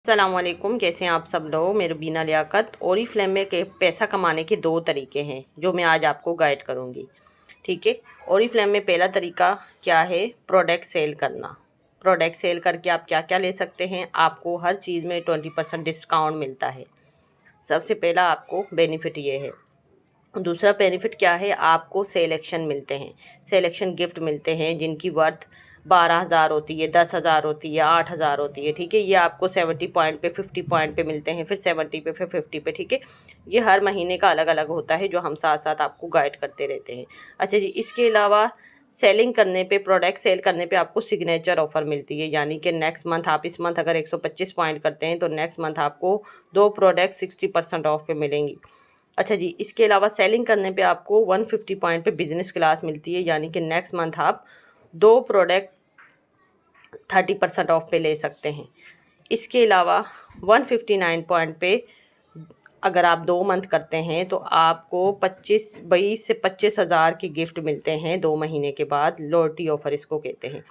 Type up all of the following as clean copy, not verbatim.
अस्सलामुअलैकुम, कैसे हैं आप सब लोग। मेरे बीना लियाकत। ओरीफ्लेम में के पैसा कमाने के दो तरीके हैं जो मैं आज आपको गाइड करूंगी। ठीक है। ओरीफ्लेम में पहला तरीका क्या है, प्रोडक्ट सेल करना। प्रोडक्ट सेल करके आप क्या क्या ले सकते हैं। आपको हर चीज़ में 20% डिस्काउंट मिलता है। सबसे पहला आपको बेनिफिट ये है। दूसरा बेनिफिट क्या है, आपको सेलेक्शन मिलते हैं, सेलेक्शन गिफ्ट मिलते हैं जिनकी वर्थ 12,000 होती है, 10,000 होती है, 8,000 होती है। ठीक है। ये आपको 70 पॉइंट पे, 50 पॉइंट पे मिलते हैं, फिर 70 पे, फिर 50 पे। ठीक है। ये हर महीने का अलग अलग होता है जो हम साथ साथ आपको गाइड करते रहते हैं। अच्छा जी, इसके अलावा सेलिंग करने पे, प्रोडक्ट सेल करने पे आपको सिग्नेचर ऑफ़र मिलती है, यानी कि नेक्स्ट मंथ आप इस मंथ अगर 125 पॉइंट करते हैं तो नेक्स्ट मंथ आपको 2 प्रोडक्ट 60% ऑफ पे मिलेंगी। अच्छा जी, इसके अलावा सेलिंग करने पे आपको 150 पॉइंट पे बिज़नेस क्लास मिलती है, यानी कि नेक्स्ट मंथ आप 2 प्रोडक्ट 30% ऑफ पे ले सकते हैं। इसके अलावा 159 पॉइंट पे अगर आप 2 मंथ करते हैं तो आपको 22 से 25,000 के गिफ्ट मिलते हैं 2 महीने के बाद। लॉयल्टी ऑफ़र इसको कहते हैं।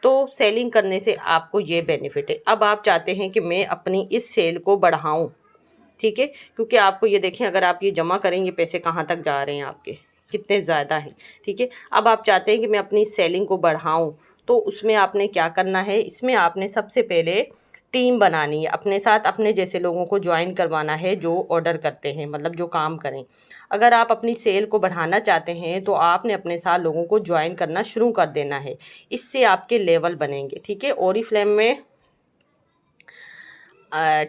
तो सेलिंग करने से आपको ये बेनिफिट है। अब आप चाहते हैं कि मैं अपनी इस सेल को बढ़ाऊँ। ठीक है। क्योंकि आपको ये देखें, अगर आप ये जमा करेंगे पैसे कहाँ तक जा रहे हैं आपके, कितने ज़्यादा हैं। ठीक है। अब आप चाहते हैं कि मैं अपनी सेलिंग को बढ़ाऊं, तो उसमें आपने क्या करना है, इसमें आपने सबसे पहले टीम बनानी है। अपने साथ अपने जैसे लोगों को ज्वाइन करवाना है जो ऑर्डर करते हैं, मतलब जो काम करें। अगर आप अपनी सेल को बढ़ाना चाहते हैं तो आपने अपने साथ लोगों को ज्वाइन करना शुरू कर देना है। इससे आपके लेवल बनेंगे। ठीक है। ओरीफ्लेम में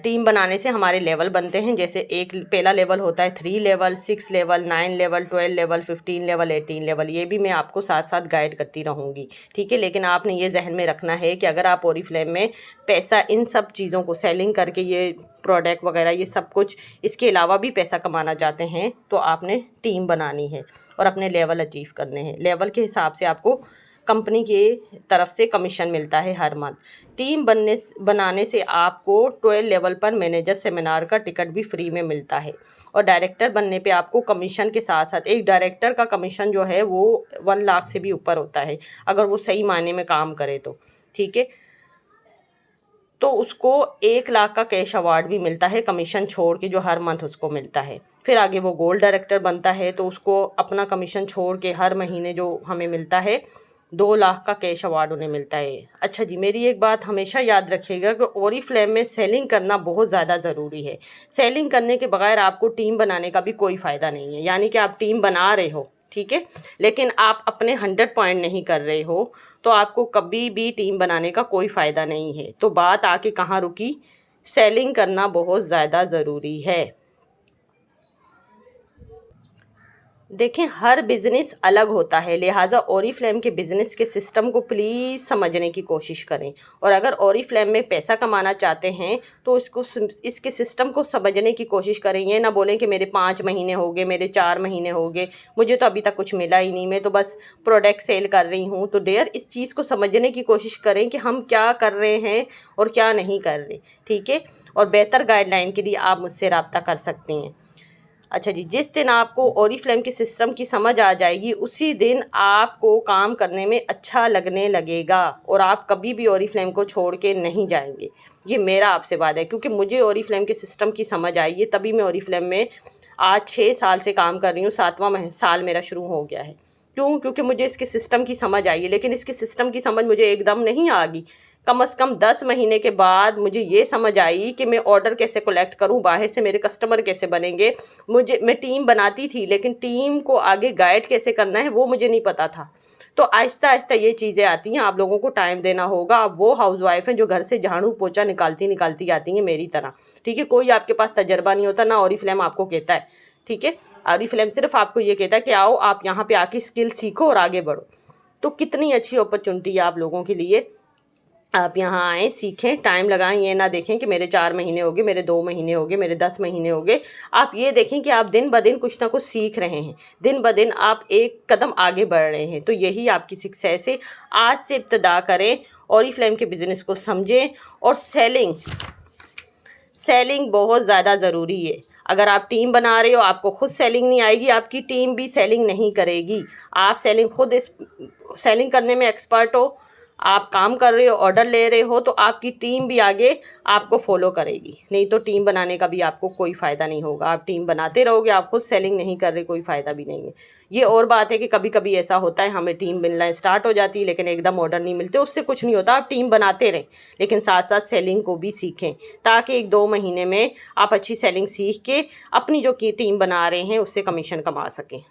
टीम बनाने से हमारे लेवल बनते हैं। जैसे एक पहला लेवल होता है 3 level, 6 level, 9 level, 12 level, 15 level, 18 level. ये भी मैं आपको साथ साथ गाइड करती रहूँगी। ठीक है। लेकिन आपने ये जहन में रखना है कि अगर आप ओरीफ्लेम में पैसा इन सब चीज़ों को सेलिंग करके, ये प्रोडक्ट वगैरह ये सब कुछ, इसके अलावा भी पैसा कमाना चाहते हैं तो आपने टीम बनानी है और अपने लेवल अचीव करने हैं। लेवल के हिसाब से आपको कंपनी की तरफ से कमीशन मिलता है हर मंथ। टीम बनाने से आपको 12 लेवल पर मैनेजर सेमिनार का टिकट भी फ्री में मिलता है। और डायरेक्टर बनने पे आपको कमीशन के साथ साथ, एक डायरेक्टर का कमीशन जो है वो 1 लाख से भी ऊपर होता है अगर वो सही मायने में काम करे तो। ठीक है। तो उसको 1 लाख का कैश अवार्ड भी मिलता है कमीशन छोड़ के, जो हर मंथ उसको मिलता है। फिर आगे वो गोल्ड डायरेक्टर बनता है तो उसको अपना कमीशन छोड़ के हर महीने जो हमें मिलता है 2 लाख का कैश अवार्ड उन्हें मिलता है। अच्छा जी, मेरी एक बात हमेशा याद रखिएगा कि ओरीफ्लेम में सेलिंग करना बहुत ज़्यादा ज़रूरी है। सेलिंग करने के बगैर आपको टीम बनाने का भी कोई फ़ायदा नहीं है। यानी कि आप टीम बना रहे हो, ठीक है, लेकिन आप अपने 100 पॉइंट नहीं कर रहे हो तो आपको कभी भी टीम बनाने का कोई फ़ायदा नहीं है। तो बात आके कहाँ रुकी, सेलिंग करना बहुत ज़्यादा ज़रूरी है। देखें, हर बिज़नेस अलग होता है, लिहाजा ओरीफ्लेम के बिज़नेस के सिस्टम को प्लीज़ समझने की कोशिश करें। और अगर ओरीफ्लेम में पैसा कमाना चाहते हैं तो इसके सिस्टम को समझने की कोशिश करें। ये ना बोलें कि मेरे 5 महीने हो गए, मेरे 4 महीने हो गए, मुझे तो अभी तक कुछ मिला ही नहीं, मैं तो बस प्रोडक्ट सेल कर रही हूँ। तो डेयर, इस चीज़ को समझने की कोशिश करें कि हम क्या कर रहे हैं और क्या नहीं कर रहे। ठीक है। और बेहतर गाइडलाइन के लिए आप मुझसे रब्ता कर सकती हैं। अच्छा जी, जिस दिन आपको ओरीफ्लेम के सिस्टम की समझ आ जाएगी उसी दिन आपको काम करने में अच्छा लगने लगेगा और आप कभी भी ओरीफ्लेम को छोड़ के नहीं जाएंगे। ये मेरा आपसे वादा है, क्योंकि मुझे ओरीफ्लेम के सिस्टम की समझ आई है, तभी मैं ओरीफ्लेम में आज 6 साल से काम कर रही हूँ। 7वां साल मेरा शुरू हो गया है। क्यों? क्योंकि मुझे इसके सिस्टम की समझ आई है। लेकिन इसके सिस्टम की समझ मुझे एकदम नहीं आ गई। कम से कम 10 महीने के बाद मुझे ये समझ आई कि मैं ऑर्डर कैसे कलेक्ट करूं, बाहर से मेरे कस्टमर कैसे बनेंगे। मैं टीम बनाती थी, लेकिन टीम को आगे गाइड कैसे करना है वो मुझे नहीं पता था। तो आहिस्ता आहिस्ता ये चीज़ें आती हैं। आप लोगों को टाइम देना होगा। आप वो हाउसवाइफ हैं जो घर से झाड़ू पोछा निकालती आती हैं मेरी तरह। ठीक है। कोई आपके पास तजर्बा नहीं होता, ना ओरीफ्लेम आपको कहता है। ठीक है। ओरीफ्लेम सिर्फ आपको ये कहता है कि आओ आप यहाँ पे आके स्किल सीखो और आगे बढ़ो। तो कितनी अच्छी अपॉर्चुनिटी है आप लोगों के लिए। आप यहाँ आएँ, सीखें, टाइम लगाएं। ये ना देखें कि मेरे 4 महीने हो गए, मेरे 2 महीने हो गए, मेरे 10 महीने हो गए। आप ये देखें कि आप दिन ब दिन कुछ ना कुछ सीख रहे हैं, दिन ब दिन आप एक कदम आगे बढ़ रहे हैं। तो यही आपकी सक्सेस है। आज से इब्तदा करें, ओरीफ्लेम के बिज़नेस को समझें। और सेलिंग बहुत ज़्यादा ज़रूरी है। अगर आप टीम बना रहे हो, आपको खुद सेलिंग नहीं आएगी, आपकी टीम भी सेलिंग नहीं करेगी। आप सेलिंग करने में एक्सपर्ट हो, आप काम कर रहे हो, ऑर्डर ले रहे हो, तो आपकी टीम भी आगे आपको फॉलो करेगी। नहीं तो टीम बनाने का भी आपको कोई फ़ायदा नहीं होगा। आप टीम बनाते रहोगे, आप खुद सेलिंग नहीं कर रहे, कोई फ़ायदा भी नहीं है। ये और बात है कि कभी कभी ऐसा होता है हमें टीम मिलना स्टार्ट हो जाती है लेकिन एकदम ऑर्डर नहीं मिलते, उससे कुछ नहीं होता। आप टीम बनाते रहें लेकिन साथ साथ सेलिंग को भी सीखें, ताकि 1-2 महीने में आप अच्छी सेलिंग सीख के अपनी जो की टीम बना रहे हैं उससे कमीशन कमा सकें।